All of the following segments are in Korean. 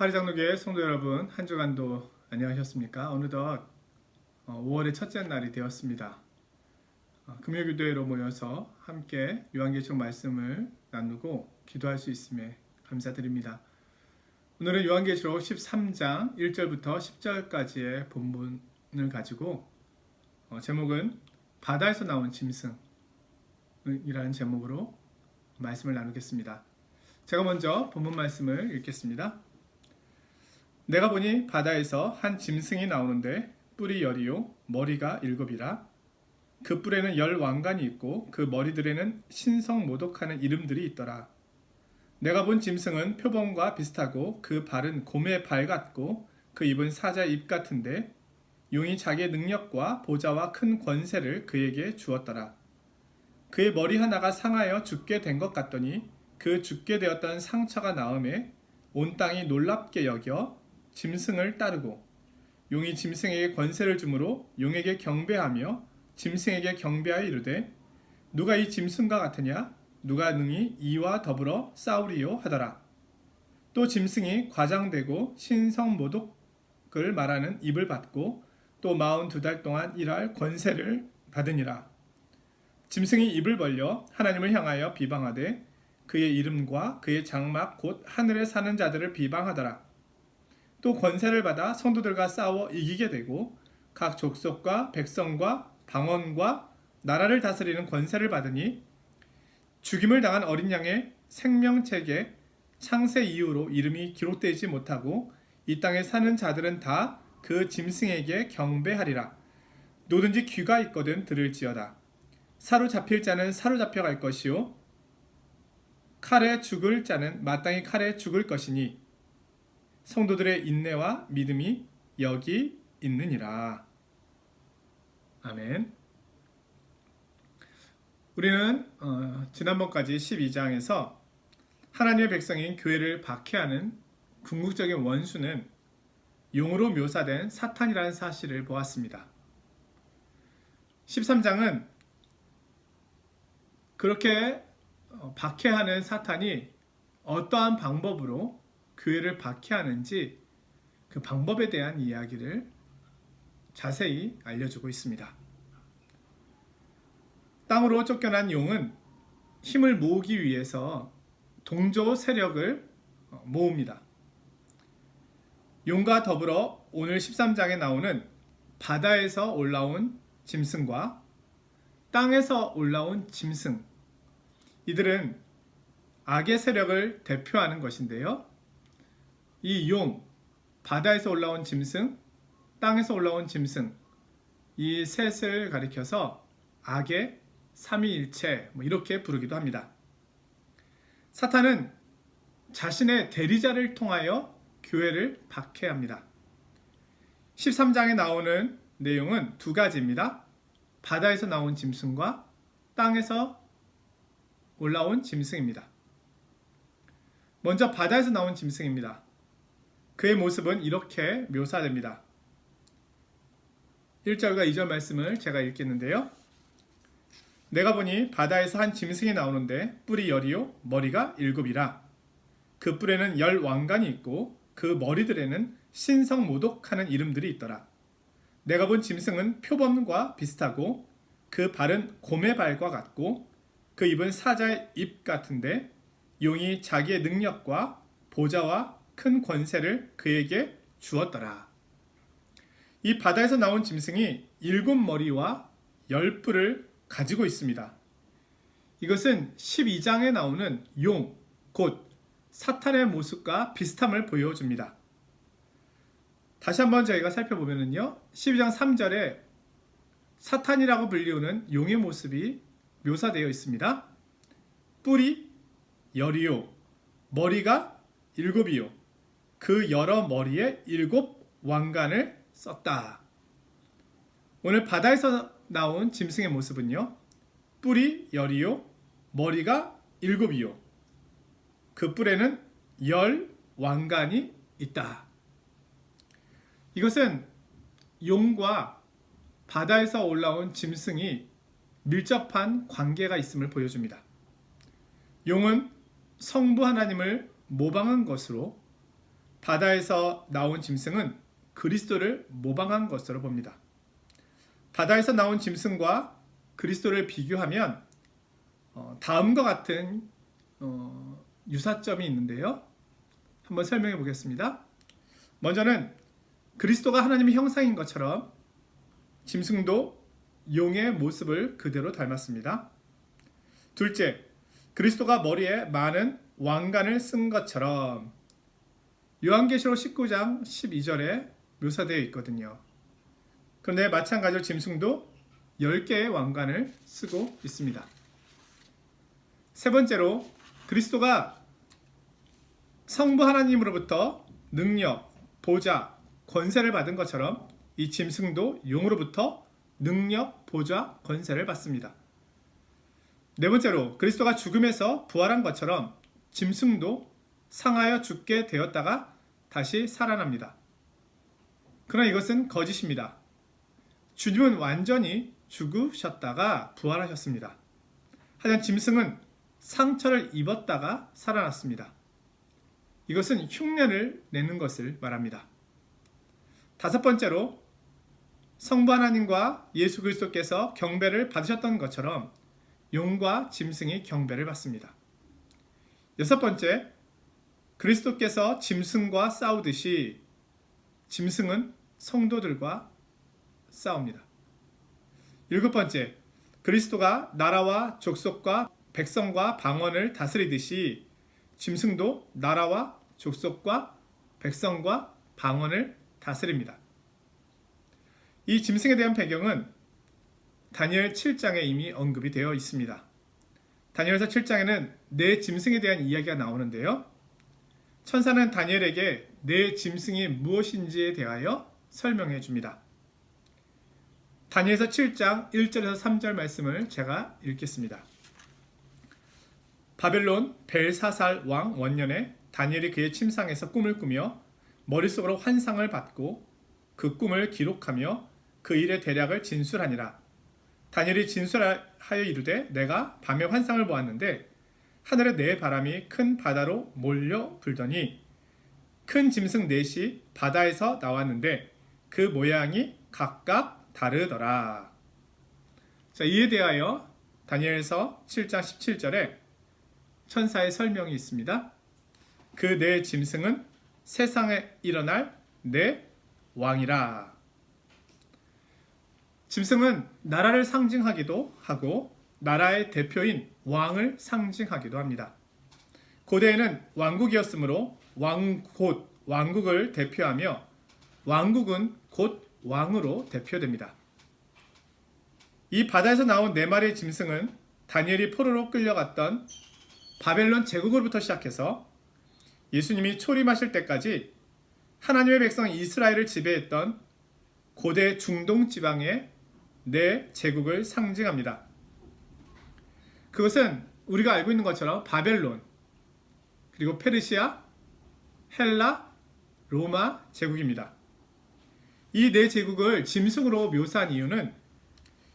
파리장로교회 성도 여러분, 한 주간도 안녕하셨습니까? 어느덧 5월의 첫째 날이 되었습니다. 금요기도회로 모여서 함께 요한계시록 말씀을 나누고 기도할 수 있음에 감사드립니다. 오늘은 요한계시록 13장 1절부터 10절까지의 본문을 가지고 제목은 바다에서 나온 짐승이라는 제목으로 말씀을 나누겠습니다. 제가 먼저 본문 말씀을 읽겠습니다. 내가 보니 바다에서 한 짐승이 나오는데 뿔이 10이요 머리가 7이라. 그 뿔에는 10 왕관이 있고 그 머리들에는 신성모독하는 이름들이 있더라. 내가 본 짐승은 표범과 비슷하고 그 발은 곰의 발 같고 그 입은 사자의 입 같은데 용이 자기의 능력과 보좌와 큰 권세를 그에게 주었더라. 그의 머리 하나가 상하여 죽게 된 것 같더니 그 죽게 되었던 상처가 나음에 온 땅이 놀랍게 여겨 짐승을 따르고 용이 짐승에게 권세를 주므로 용에게 경배하며 짐승에게 경배하여 이르되 누가 이 짐승과 같으냐 누가 능히 이와 더불어 싸우리요 하더라. 또 짐승이 과장되고 신성모독을 말하는 입을 받고 또 42달 동안 일할 권세를 받으니라. 짐승이 입을 벌려 하나님을 향하여 비방하되 그의 이름과 그의 장막 곧 하늘에 사는 자들을 비방하더라. 또 권세를 받아 성도들과 싸워 이기게 되고 각 족속과 백성과 방언과 나라를 다스리는 권세를 받으니 죽임을 당한 어린 양의 생명책에 창세 이후로 이름이 기록되지 못하고 이 땅에 사는 자들은 다 그 짐승에게 경배하리라. 누구든지 귀가 있거든 들을지어다. 사로잡힐 자는 사로잡혀갈 것이요 칼에 죽을 자는 마땅히 칼에 죽을 것이니 성도들의 인내와 믿음이 여기 있느니라. 아멘. 우리는 지난번까지 12장에서 하나님의 백성인 교회를 박해하는 궁극적인 원수는 용으로 묘사된 사탄이라는 사실을 보았습니다. 13장은 그렇게 박해하는 사탄이 어떠한 방법으로 교회를 박해하는지 그 방법에 대한 이야기를 자세히 알려주고 있습니다. 땅으로 쫓겨난 용은 힘을 모으기 위해서 동조 세력을 모읍니다. 용과 더불어 오늘 13장에 나오는 바다에서 올라온 짐승과 땅에서 올라온 짐승, 이들은 악의 세력을 대표하는 것인데요. 이 용, 바다에서 올라온 짐승, 땅에서 올라온 짐승, 이 셋을 가리켜서 악의 삼위일체 이렇게 부르기도 합니다. 사탄은 자신의 대리자를 통하여 교회를 박해합니다. 13장에 나오는 내용은 두 가지입니다. 바다에서 나온 짐승과 땅에서 올라온 짐승입니다. 먼저 바다에서 나온 짐승입니다. 그의 모습은 이렇게 묘사됩니다. 1절과 2절 말씀을 제가 읽겠는데요. 내가 보니 바다에서 한 짐승이 나오는데 뿔이 10이요 머리가 7이라. 그 뿔에는 10 왕관이 있고 그 머리들에는 신성모독하는 이름들이 있더라. 내가 본 짐승은 표범과 비슷하고 그 발은 곰의 발과 같고 그 입은 사자의 입 같은데 용이 자기의 능력과 보좌와 큰 권세를 그에게 주었더라. 이 바다에서 나온 짐승이 7머리와 10뿔을 가지고 있습니다. 이것은 12장에 나오는 용, 곧 사탄의 모습과 비슷함을 보여줍니다. 다시 한번 저희가 살펴보면요. 12장 3절에 사탄이라고 불리우는 용의 모습이 묘사되어 있습니다. 뿔이 10이요 머리가 7이요 그 여러 머리에 7 왕관을 썼다. 오늘 바다에서 나온 짐승의 모습은요. 뿔이 10이요 머리가 7이요 그 뿔에는 10 왕관이 있다. 이것은 용과 바다에서 올라온 짐승이 밀접한 관계가 있음을 보여줍니다. 용은 성부 하나님을 모방한 것으로 바다에서 나온 짐승은 그리스도를 모방한 것으로 봅니다. 바다에서 나온 짐승과 그리스도를 비교하면 다음과 같은 유사점이 있는데요. 한번 설명해 보겠습니다. 먼저는 그리스도가 하나님의 형상인 것처럼 짐승도 용의 모습을 그대로 닮았습니다. 둘째, 그리스도가 머리에 많은 왕관을 쓴 것처럼 요한계시록 19장 12절에 묘사되어 있거든요. 그런데 마찬가지로 짐승도 10개의 왕관을 쓰고 있습니다. 세 번째로 그리스도가 성부 하나님으로부터 능력, 보좌, 권세를 받은 것처럼 이 짐승도 용으로부터 능력, 보좌, 권세를 받습니다. 네 번째로 그리스도가 죽음에서 부활한 것처럼 짐승도 상하여 죽게 되었다가 다시 살아납니다. 그러나 이것은 거짓입니다. 주님은 완전히 죽으셨다가 부활하셨습니다. 하지만 짐승은 상처를 입었다가 살아났습니다. 이것은 흉내를 내는 것을 말합니다. 다섯 번째로 성부 하나님과 예수 그리스도께서 경배를 받으셨던 것처럼 용과 짐승이 경배를 받습니다. 여섯 번째, 그리스도께서 짐승과 싸우듯이 짐승은 성도들과 싸웁니다. 일곱 번째, 그리스도가 나라와 족속과 백성과 방언을 다스리듯이 짐승도 나라와 족속과 백성과 방언을 다스립니다. 이 짐승에 대한 배경은 다니엘 7장에 이미 언급이 되어 있습니다. 다니엘서 7장에는 네 짐승에 대한 이야기가 나오는데요. 천사는 다니엘에게 네 짐승이 무엇인지에 대하여 설명해 줍니다. 다니엘서 7장 1절에서 3절 말씀을 제가 읽겠습니다. 바벨론 벨사살 왕 원년에 다니엘이 그의 침상에서 꿈을 꾸며 머릿속으로 환상을 받고 그 꿈을 기록하며 그 일의 대략을 진술하니라. 다니엘이 진술하여 이르되 내가 밤에 환상을 보았는데 하늘에 네 바람이 큰 바다로 몰려 불더니 큰 짐승 넷이 바다에서 나왔는데 그 모양이 각각 다르더라. 자, 이에 대하여 다니엘서 7장 17절에 천사의 설명이 있습니다. 그 네 짐승은 세상에 일어날 네 왕이라. 짐승은 나라를 상징하기도 하고 나라의 대표인 왕을 상징하기도 합니다. 고대에는 왕국이었으므로 곧 왕국을 대표하며 왕국은 곧 왕으로 대표됩니다. 이 바다에서 나온 네 마리의 짐승은 다니엘이 포로로 끌려갔던 바벨론 제국으로부터 시작해서 예수님이 초림하실 때까지 하나님의 백성 이스라엘을 지배했던 고대 중동 지방의 네 제국을 상징합니다. 그것은 우리가 알고 있는 것처럼 바벨론, 그리고 페르시아, 헬라, 로마 제국입니다. 이 네 제국을 짐승으로 묘사한 이유는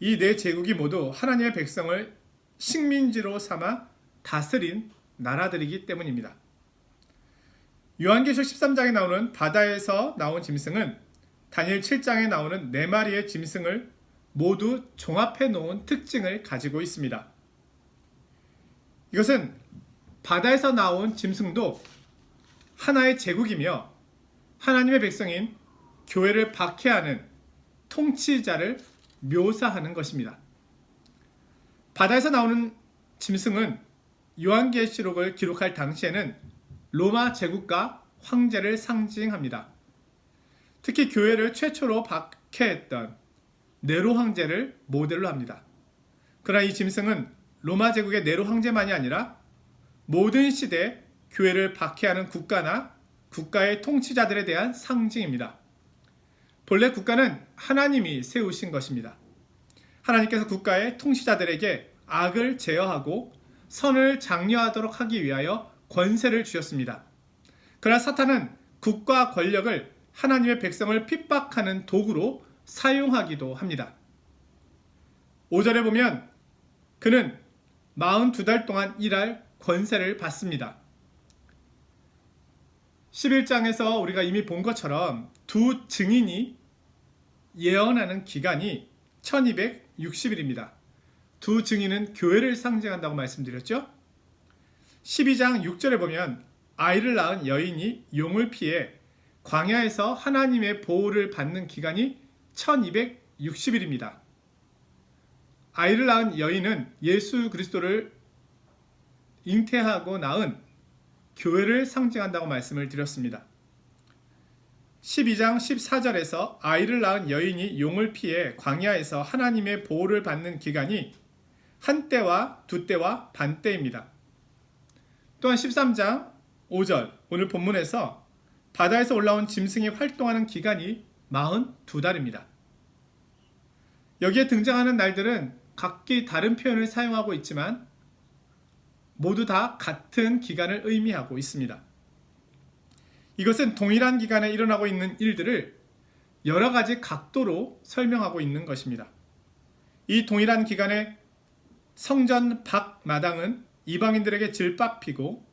이 네 제국이 모두 하나님의 백성을 식민지로 삼아 다스린 나라들이기 때문입니다. 요한계시록 13장에 나오는 바다에서 나온 짐승은 다니엘 7장에 나오는 네 마리의 짐승을 모두 종합해 놓은 특징을 가지고 있습니다. 이것은 바다에서 나온 짐승도 하나의 제국이며 하나님의 백성인 교회를 박해하는 통치자를 묘사하는 것입니다. 바다에서 나오는 짐승은 요한계시록을 기록할 당시에는 로마 제국과 황제를 상징합니다. 특히 교회를 최초로 박해했던 네로 황제를 모델로 합니다. 그러나 이 짐승은 로마 제국의 네로 황제만이 아니라 모든 시대 교회를 박해하는 국가나 국가의 통치자들에 대한 상징입니다. 본래 국가는 하나님이 세우신 것입니다. 하나님께서 국가의 통치자들에게 악을 제어하고 선을 장려하도록 하기 위하여 권세를 주셨습니다. 그러나 사탄은 국가 권력을 하나님의 백성을 핍박하는 도구로 사용하기도 합니다. 5절에 보면 그는 42달 동안 일할 권세를 받습니다. 11장에서 우리가 이미 본 것처럼 두 증인이 예언하는 기간이 1260일입니다. 두 증인은 교회를 상징한다고 말씀드렸죠. 12장 6절에 보면 아이를 낳은 여인이 용을 피해 광야에서 하나님의 보호를 받는 기간이 1260일입니다. 아이를 낳은 여인은 예수 그리스도를 잉태하고 낳은 교회를 상징한다고 말씀을 드렸습니다. 12장 14절에서 아이를 낳은 여인이 용을 피해 광야에서 하나님의 보호를 받는 기간이 한때와 두때와 반때입니다. 또한 13장 5절 오늘 본문에서 바다에서 올라온 짐승이 활동하는 기간이 42달입니다. 여기에 등장하는 날들은 각기 다른 표현을 사용하고 있지만 모두 다 같은 기간을 의미하고 있습니다. 이것은 동일한 기간에 일어나고 있는 일들을 여러 가지 각도로 설명하고 있는 것입니다. 이 동일한 기간에 성전 밖 마당은 이방인들에게 질밥히고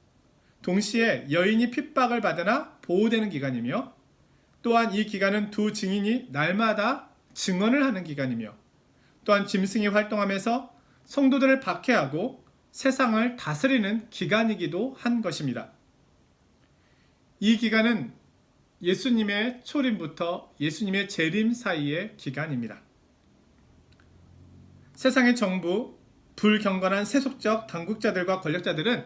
동시에 여인이 핍박을 받으나 보호되는 기간이며 또한 이 기간은 두 증인이 날마다 증언을 하는 기간이며 또한 짐승이 활동하면서 성도들을 박해하고 세상을 다스리는 기간이기도 한 것입니다. 이 기간은 예수님의 초림부터 예수님의 재림 사이의 기간입니다. 세상의 정부, 불경건한 세속적 당국자들과 권력자들은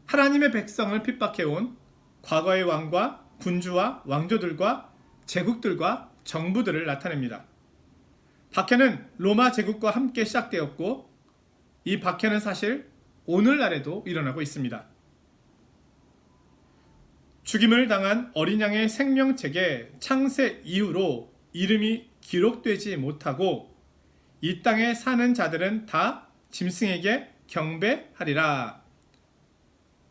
하나님의 백성을 핍박해온 과거의 왕과 군주와 왕조들과 제국들과 정부들을 나타냅니다. 박해는 로마 제국과 함께 시작되었고 이 박해는 사실 오늘날에도 일어나고 있습니다. 죽임을 당한 어린 양의 생명책에 창세 이후로 이름이 기록되지 못하고 이 땅에 사는 자들은 다 짐승에게 경배하리라.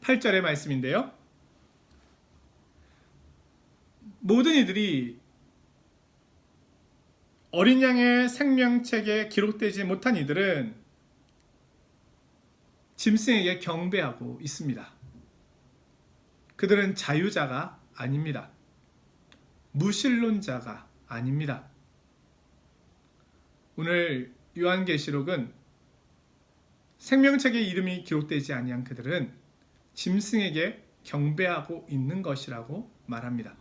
8절의 말씀인데요. 모든 이들이 어린 양의 생명책에 기록되지 못한 이들은 짐승에게 경배하고 있습니다. 그들은 자유자가 아닙니다. 무신론자가 아닙니다. 오늘 요한계시록은 생명책에 이름이 기록되지 아니한 그들은 짐승에게 경배하고 있는 것이라고 말합니다.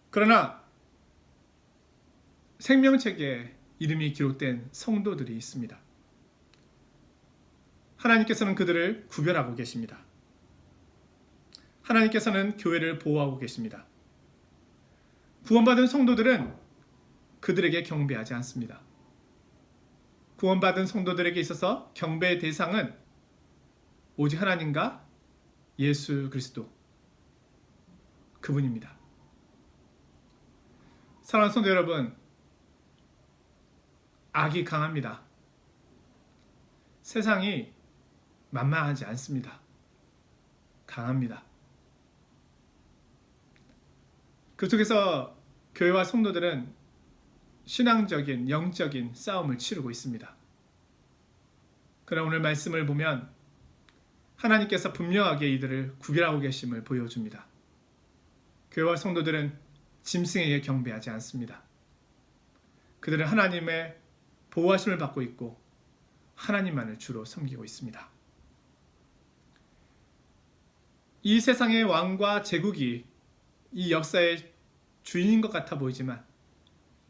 그러나 생명책에 이름이 기록된 성도들이 있습니다. 하나님께서는 그들을 구별하고 계십니다. 하나님께서는 교회를 보호하고 계십니다. 구원받은 성도들은 그들에게 경배하지 않습니다. 구원받은 성도들에게 있어서 경배의 대상은 오직 하나님과 예수 그리스도 그분입니다. 사랑하는 성도 여러분, 악이 강합니다. 세상이 만만하지 않습니다. 강합니다. 그 속에서 교회와 성도들은 신앙적인, 영적인 싸움을 치르고 있습니다. 그러나 오늘 말씀을 보면 하나님께서 분명하게 이들을 구별하고 계심을 보여줍니다. 교회와 성도들은 짐승에게 경배하지 않습니다. 그들은 하나님의 보호하심을 받고 있고 하나님만을 주로 섬기고 있습니다. 이 세상의 왕과 제국이 이 역사의 주인인 것 같아 보이지만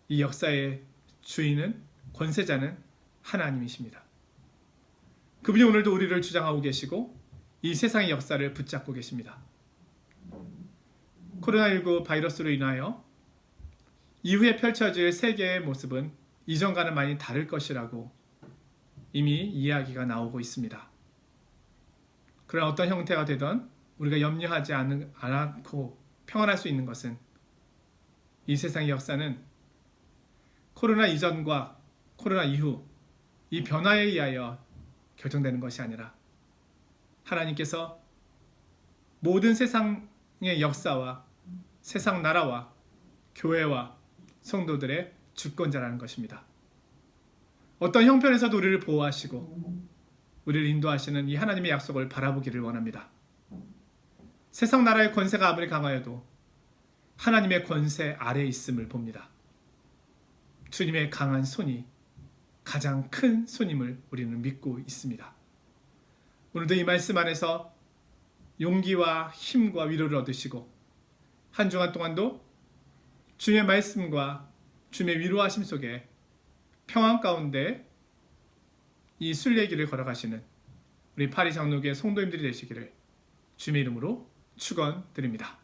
이 역사의 주인은, 권세자는 하나님이십니다. 그분이 오늘도 우리를 주장하고 계시고 이 세상의 역사를 붙잡고 계십니다. 코로나19 바이러스로 인하여 이후에 펼쳐질 세계의 모습은 이전과는 많이 다를 것이라고 이미 이야기가 나오고 있습니다. 그러나 어떤 형태가 되던 우리가 염려하지 않고 평안할 수 있는 것은 이 세상의 역사는 코로나 이전과 코로나 이후 이 변화에 의하여 결정되는 것이 아니라 하나님께서 모든 세상의 역사와 세상 나라와 교회와 성도들의 주권자라는 것입니다. 어떤 형편에서도 우리를 보호하시고 우리를 인도하시는 이 하나님의 약속을 바라보기를 원합니다. 세상 나라의 권세가 아무리 강하여도 하나님의 권세 아래에 있음을 봅니다. 주님의 강한 손이 가장 큰 손임을 우리는 믿고 있습니다. 오늘도 이 말씀 안에서 용기와 힘과 위로를 얻으시고 한 주간 동안도 주님의 말씀과 주님의 위로하심 속에 평안 가운데 이 순례길을 걸어가시는 우리 파리 장로교회 성도님들이 되시기를 주님의 이름으로 축원드립니다.